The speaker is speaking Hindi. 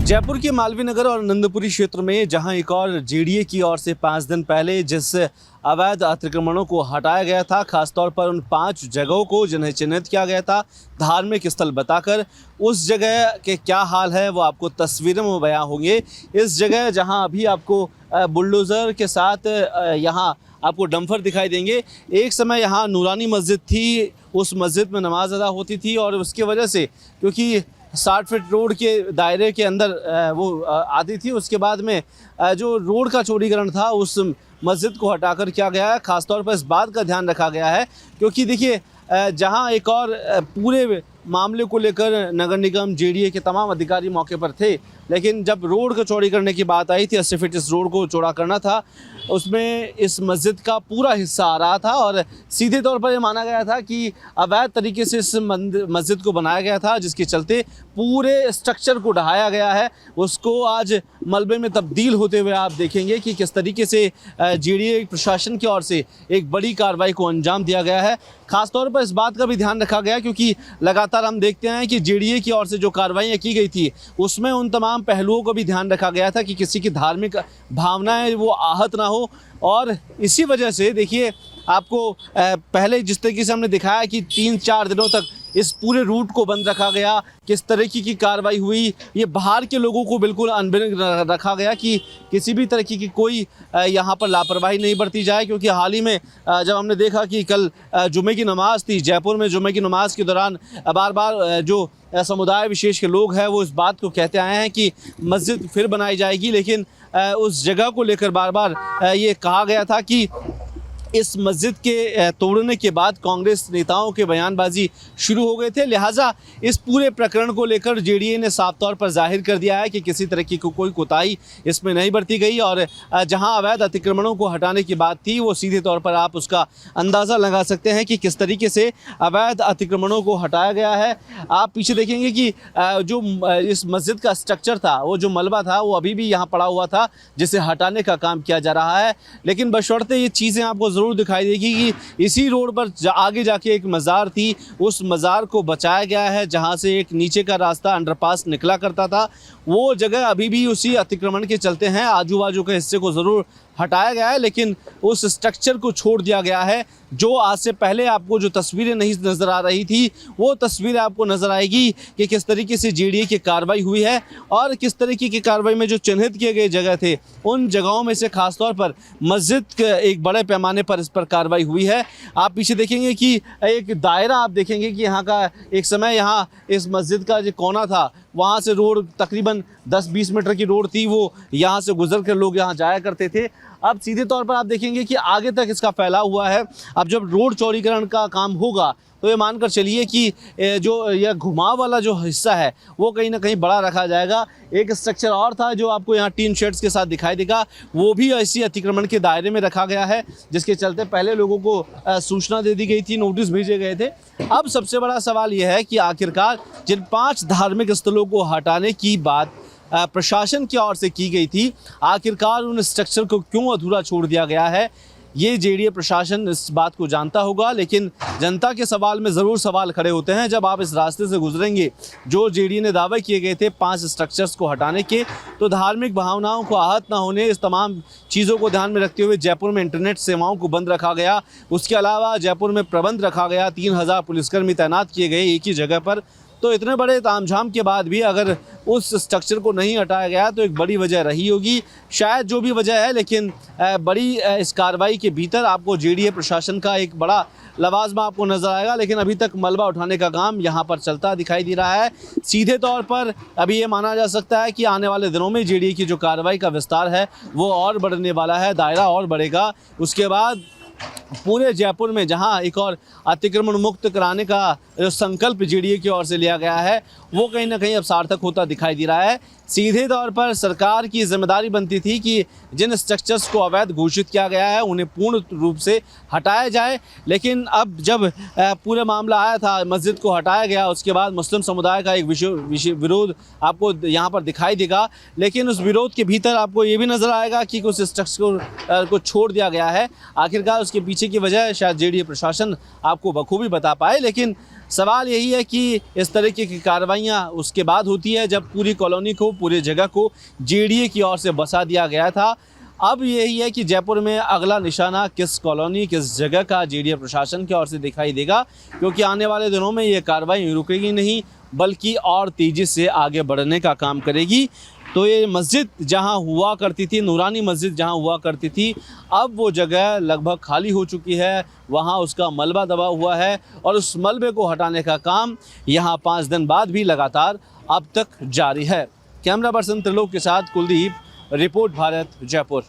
जयपुर के मालवीय नगर और नंदपुरी क्षेत्र में जहां एक और जेडीए की ओर से 5 दिन पहले जिस अवैध अतिक्रमणों को हटाया गया था, खासतौर पर उन 5 जगहों को जिन्हें चिन्हित किया गया था धार्मिक स्थल बताकर, उस जगह के क्या हाल है वो आपको तस्वीरों में बयां होंगे। इस जगह जहां अभी आपको बुलडोज़र के साथ यहाँ आपको डंपर दिखाई देंगे। एक समय यहाँ नूरानी मस्जिद थी, उस मस्जिद में नमाज अदा होती थी और उसकी वजह से क्योंकि 60 फीट रोड के दायरे के अंदर वो आती थी, उसके बाद में जो रोड का चौड़ीकरण था उस मस्जिद को हटाकर किया गया है। ख़ासतौर पर इस बात का ध्यान रखा गया है क्योंकि देखिए जहां एक और पूरे मामले को लेकर नगर निगम जेडीए के तमाम अधिकारी मौके पर थे, लेकिन जब रोड को चौड़ी करने की बात आई थी, 80 फीट इस रोड को चौड़ा करना था, उसमें इस मस्जिद का पूरा हिस्सा आ रहा था और सीधे तौर पर ये माना गया था कि अवैध तरीके से इस मस्जिद को बनाया गया था, जिसके चलते पूरे स्ट्रक्चर को ढहाया गया है। उसको आज मलबे में तब्दील होते हुए आप देखेंगे कि किस तरीके से जेडीए प्रशासन की ओर से एक बड़ी कार्रवाई को अंजाम दिया गया है। खासतौर पर इस बात का भी ध्यान रखा गया क्योंकि लगातार हम देखते हैं कि जेडीए की ओर से जो कार्रवाइयाँ की गई थी उसमें उन तमाम पहलुओं को भी ध्यान रखा गया था कि किसी की धार्मिक भावनाएं वो आहत ना हो। और इसी वजह से देखिए आपको पहले जिस तरीके से हमने दिखाया कि 3-4 दिनों तक इस पूरे रूट को बंद रखा गया, किस तरीके की कार्रवाई हुई, ये बाहर के लोगों को बिल्कुल अनभिज्ञ रखा गया कि किसी भी तरीके की कोई यहाँ पर लापरवाही नहीं बरती जाए। क्योंकि हाल ही में जब हमने देखा कि कल जुमे की नमाज़ थी, जयपुर में जुमे की नमाज़ के दौरान बार बार जो समुदाय विशेष के लोग हैं वो इस बात को कहते आए हैं कि मस्जिद फिर बनाई जाएगी, लेकिन उस जगह को लेकर बार बार ये कहा गया था कि इस मस्जिद के तोड़ने के बाद कांग्रेस नेताओं के बयानबाजी शुरू हो गए थे। लिहाजा इस पूरे प्रकरण को लेकर जेडीए ने साफ तौर पर जाहिर कर दिया है कि किसी तरह की कोई कोताही इसमें नहीं बरती गई और जहां अवैध अतिक्रमणों को हटाने की बात थी वो सीधे तौर पर आप उसका अंदाज़ा लगा सकते हैं कि किस तरीके से अवैध अतिक्रमणों को हटाया गया है। आप पीछे देखेंगे कि जो इस मस्जिद का स्ट्रक्चर था, वो जो मलबा था वो अभी भी यहाँ पड़ा हुआ था, जिसे हटाने का काम किया जा रहा है। लेकिन बशर्ते ये चीज़ें आपको ज़रूर दिखाई देगी कि इसी रोड पर आगे जाके एक मज़ार थी, उस मज़ार को बचाया गया है जहां से एक नीचे का रास्ता अंडरपास निकला करता था। वो जगह अभी भी उसी अतिक्रमण के चलते हैं, आजू बाजू के हिस्से को ज़रूर हटाया गया है, लेकिन उस स्ट्रक्चर को छोड़ दिया गया है। जो आज से पहले आपको जो तस्वीरें नहीं नज़र आ रही थी वो तस्वीरें आपको नज़र आएगी कि किस तरीके से जेडीए की कार्रवाई हुई है और किस तरीके की कार्रवाई में जो चिन्हित किए गए जगह थे उन जगहों में से खासतौर पर मस्जिद एक बड़े पैमाने पर इस पर कार्रवाई हुई है। आप पीछे देखेंगे कि एक दायरा आप देखेंगे कि यहाँ का एक समय यहाँ इस मस्जिद का जो कोना था वहाँ से रोड तकरीबन 10-20 मीटर की रोड थी, वो यहाँ से गुजर कर लोग यहाँ जाया करते थे। अब सीधे तौर पर आप देखेंगे कि आगे तक इसका फैला हुआ है। अब जब रोड चौड़ीकरण का काम होगा तो ये मानकर चलिए कि जो यह घुमाव वाला जो हिस्सा है वो कहीं ना कहीं बड़ा रखा जाएगा। एक स्ट्रक्चर और था जो आपको यहाँ टीन शेड्स के साथ दिखाई देगा, वो भी ऐसी अतिक्रमण के दायरे में रखा गया है, जिसके चलते पहले लोगों को सूचना दे दी गई थी, नोटिस भेजे गए थे। अब सबसे बड़ा सवाल यह है कि आखिरकार जिन 5 धार्मिक स्थलों को हटाने की बात प्रशासन की ओर से की गई थी, आखिरकार उन स्ट्रक्चर को क्यों अधूरा छोड़ दिया गया है, ये जेडीए प्रशासन इस बात को जानता होगा। लेकिन जनता के सवाल में ज़रूर सवाल खड़े होते हैं जब आप इस रास्ते से गुजरेंगे। जो जेडीए ने दावे किए गए थे 5 स्ट्रक्चर्स को हटाने के, तो धार्मिक भावनाओं को आहत ना होने, इस तमाम चीज़ों को ध्यान में रखते हुए जयपुर में इंटरनेट सेवाओं को बंद रखा गया। उसके अलावा जयपुर में प्रबंध रखा गया, 3000 पुलिसकर्मी तैनात किए गए एक ही जगह पर। तो इतने बड़े तामझाम के बाद भी अगर उस स्ट्रक्चर को नहीं हटाया गया तो एक बड़ी वजह रही होगी, शायद जो भी वजह है, लेकिन बड़ी इस कार्रवाई के भीतर आपको जेडीए प्रशासन का एक बड़ा लवाजमा आपको नज़र आएगा। लेकिन अभी तक मलबा उठाने का काम यहाँ पर चलता दिखाई दे रहा है। सीधे तौर पर अभी ये माना जा सकता है कि आने वाले दिनों में जेडीए की जो कार्रवाई का विस्तार है वो और बढ़ने वाला है, दायरा और बढ़ेगा। उसके बाद पूरे जयपुर में जहां एक और अतिक्रमण मुक्त कराने का जो संकल्प जेडीए की ओर से लिया गया है वो कहीं ना कहीं अब सार्थक होता दिखाई दे रहा है। सीधे तौर पर सरकार की जिम्मेदारी बनती थी कि जिन स्ट्रक्चर्स को अवैध घोषित किया गया है उन्हें पूर्ण रूप से हटाया जाए, लेकिन अब जब पूरा मामला आया था, मस्जिद को हटाया गया, उसके बाद मुस्लिम समुदाय का एक विरोध आपको यहाँ पर दिखाई देगा। लेकिन उस विरोध के भीतर आपको ये भी नज़र आएगा कि उस स्ट्रक्चर को छोड़ दिया गया है। आखिरकार उसके पीछे की वजह शायद जेडीए प्रशासन आपको बखूबी बता पाए, लेकिन सवाल यही है कि इस तरीके की कार्रवाइयाँ उसके बाद होती है जब पूरी कॉलोनी को, पूरी जगह को जेडीए की ओर से बसा दिया गया था। अब यही है कि जयपुर में अगला निशाना किस कॉलोनी, किस जगह का जेडीए प्रशासन की ओर से दिखाई देगा, क्योंकि आने वाले दिनों में ये कार्रवाई रुकेगी नहीं बल्कि और तेज़ी से आगे बढ़ने का काम करेगी। तो ये मस्जिद जहां हुआ करती थी, नूरानी मस्जिद जहां हुआ करती थी, अब वो जगह लगभग खाली हो चुकी है। वहां उसका मलबा दबा हुआ है और उस मलबे को हटाने का काम यहां 5 दिन बाद भी लगातार अब तक जारी है। कैमरा पर्सन त्रिलोक के साथ कुलदीप, रिपोर्ट भारत, जयपुर।